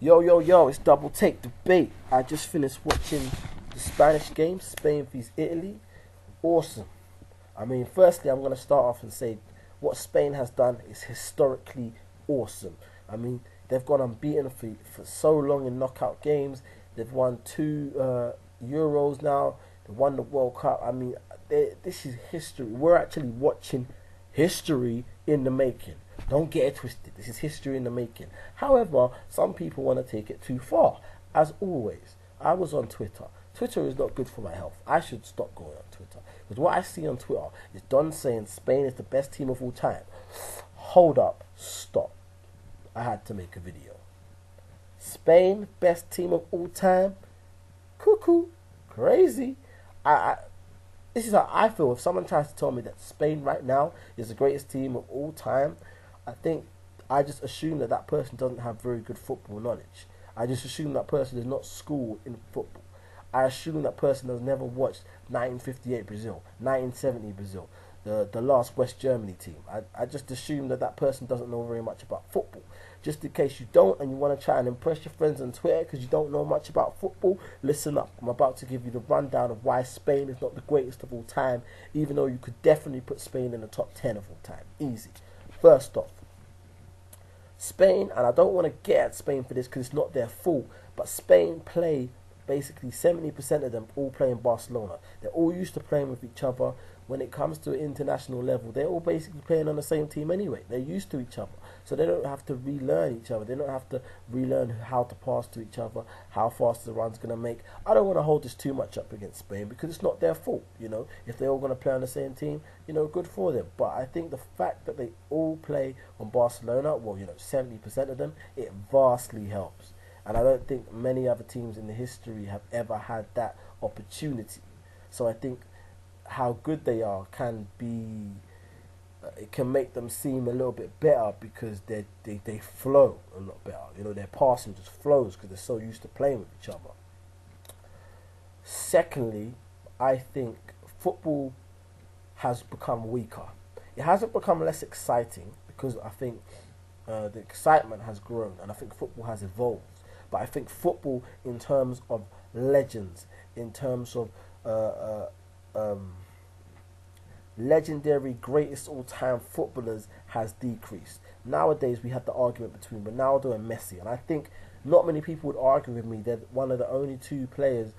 Yo, it's double take debate. I just finished watching the Spanish game, Spain vs Italy. Awesome. I mean, firstly, I'm going to start off and say what Spain has done is historically awesome. I mean, they've gone unbeaten for so long in knockout games. They've won two Euros now. They won the World Cup. I mean, this is history. We're actually watching history in the making. Don't get it twisted. This is history in the making. However, some people want to take it too far. As always, I was on Twitter. Twitter is not good for my health. I should stop going on Twitter. Because what I see on Twitter is Don saying Spain is the best team of all time. Hold up. Stop. I had to make a video. Spain, best team of all time? Cuckoo. Crazy. This is how I feel. If someone tries to tell me that Spain right now is the greatest team of all time, I think I just assume that that person doesn't have very good football knowledge. I just assume that person is not schooled in football. I assume that person has never watched 1958 Brazil, 1970 Brazil, the last West Germany team. I just assume that that person doesn't know very much about football. Just in case you don't and you want to try and impress your friends on Twitter because you don't know much about football, listen up. I'm about to give you the rundown of why Spain is not the greatest of all time, even though you could definitely put Spain in the top 10 of all time. Easy. First off, Spain, and I don't want to get at Spain for this because it's not their fault, but Spain play basically 70% of them all play in Barcelona. They're all used to playing with each other. When it comes to an international level, they're all basically playing on the same team anyway. They're used to each other. So they don't have to relearn each other. They don't have to relearn how to pass to each other, how fast the run's going to make. I don't want to hold this too much up against Spain because it's not their fault, you know. If they're all going to play on the same team, you know, good for them. But I think the fact that they all play on Barcelona, well, you know, 70% of them, it vastly helps. And I don't think many other teams in the history have ever had that opportunity. So I think how good they are can be, it can make them seem a little bit better because they flow a lot better. You know, their passing just flows because they're so used to playing with each other. Secondly, I think football has become weaker. It hasn't become less exciting because I think the excitement has grown and I think football has evolved. But I think football in terms of legends, in terms of legendary greatest all-time footballers has decreased. Nowadays we have the argument between Ronaldo and Messi, and I think not many people would argue with me that one of the only two players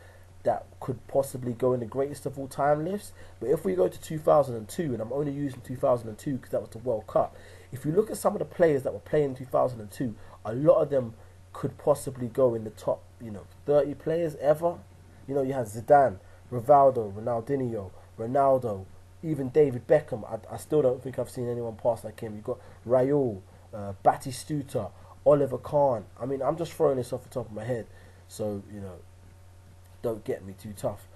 that could possibly go in the greatest of all time lists. But if we go to 2002, and I'm only using 2002 because that was the World Cup, if you look at some of the players that were playing in 2002, a lot of them could possibly go in the top, 30 players ever. You know, you had Zidane, Rivaldo, Ronaldinho, Ronaldo, even David Beckham. I still don't think I've seen anyone pass like him. You've got Raul, Batistuta, Oliver Kahn. I mean, I'm just throwing this off the top of my head, so, don't get me too tough.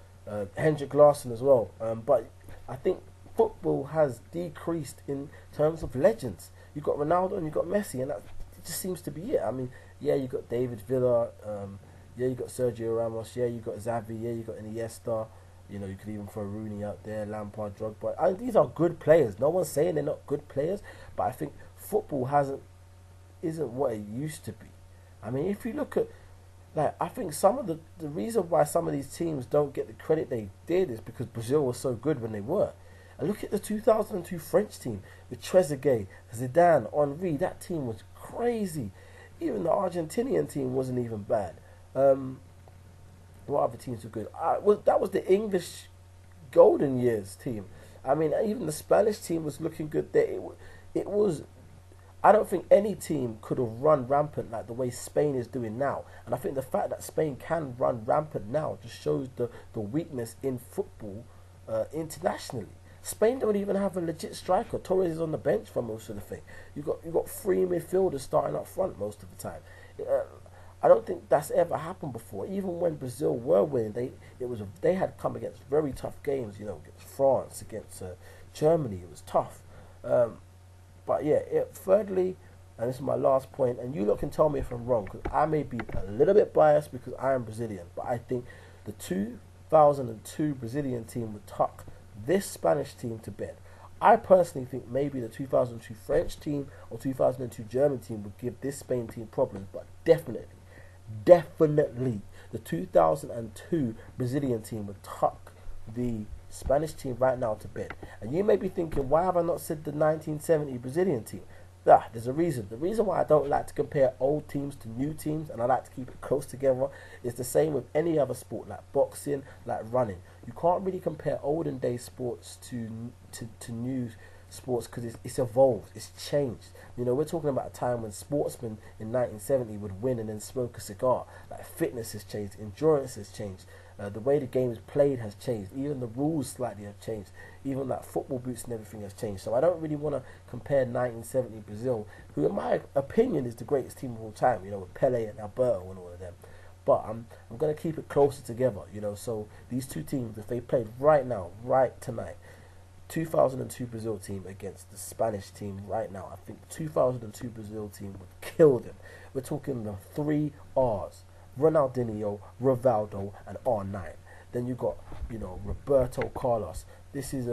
Hendrik Larsson as well. But I think football has decreased in terms of legends. You've got Ronaldo and you've got Messi, and that just seems to be it. I mean, yeah, you got David Villa, yeah, you got Sergio Ramos, yeah, you got Xavi, yeah, you got Iniesta. You could even throw Rooney out there, Lampard, Drogba. These are good players. No one's saying they're not good players, but I think football isn't what it used to be. I mean, if you look at, I think some of the reason why some of these teams don't get the credit they did is because Brazil was so good when they were. And look at the 2002 French team with Trezeguet, Zidane, Henry. That team was crazy. Even the Argentinian team wasn't even bad. What other teams were good? That was the English golden years team. I mean, even the Spanish team was looking good there. It was. I don't think any team could have run rampant like the way Spain is doing now. And I think the fact that Spain can run rampant now just shows the weakness in football internationally. Spain don't even have a legit striker. Torres is on the bench for most of the thing. You got three midfielders starting up front most of the time. I don't think that's ever happened before. Even when Brazil were winning, they had come against very tough games. Against France, against Germany, it was tough. But yeah, thirdly, and this is my last point, and you lot can tell me if I'm wrong, because I may be a little bit biased because I am Brazilian, but I think the 2002 Brazilian team would tuck this Spanish team to bed. I personally think maybe the 2002 French team or 2002 German team would give this Spain team problems, but definitely definitely the 2002 Brazilian team would tuck the Spanish team right now to bed. And you may be thinking, why have I not said the 1970 Brazilian team? There's a reason. The reason why I don't like to compare old teams to new teams, and I like to keep it close together, is the same with any other sport, like boxing, like running. You can't really compare olden day sports to new sports, because it's evolved, it's changed. You know, we're talking about a time when sportsmen in 1970 would win and then smoke a cigar. Like, fitness has changed, endurance has changed, the way the game is played has changed, even the rules slightly have changed, even like football boots and everything has changed. So I don't really want to compare 1970 Brazil, who in my opinion is the greatest team of all time, you know, with Pele and Alberto and all of them. But I'm going to keep it closer together, you know. So these two teams, if they played right now, right tonight, 2002 Brazil team against the Spanish team right now, I think the 2002 Brazil team would kill them. We're talking the 3 R's: Ronaldinho, Rivaldo, and R9. Then you got, you know, Roberto Carlos. This is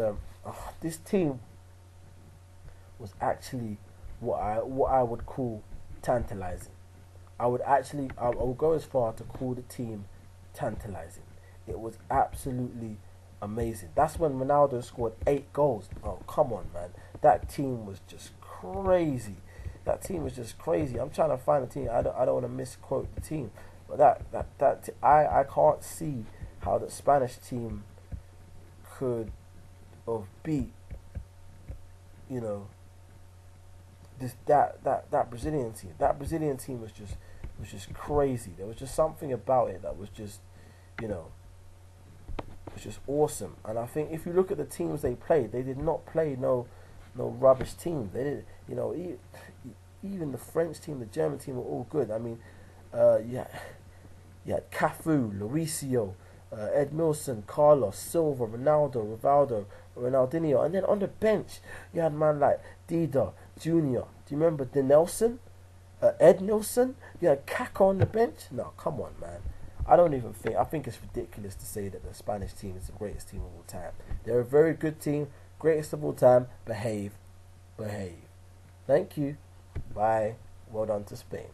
this team was actually what I would call tantalizing. I would go as far to call the team tantalizing. It was absolutely amazing. That's when Ronaldo scored 8 goals. Oh, come on, man. That team was just crazy. That team was just crazy. I'm trying to find a team. I don't want to misquote the team. But I can't see how the Spanish team could have beat, you know, that Brazilian team. That Brazilian team was just crazy. There was just something about it that was just, you know, was just awesome. And I think if you look at the teams they played, they did not play no rubbish teams. They did, you know, even the French team, the German team were all good. I mean, you had Cafu, Luisio, Edmilson, Carlos, Silva, Ronaldo, Rivaldo, Ronaldinho, and then on the bench you had man like Dida, Junior. Do you remember Denelson, Ed Nilsson? You had Kaka on the bench. No, come on, man. I think it's ridiculous to say that the Spanish team is the greatest team of all time. They're a very good team, greatest of all time. Behave. Thank you. Bye. Well done to Spain.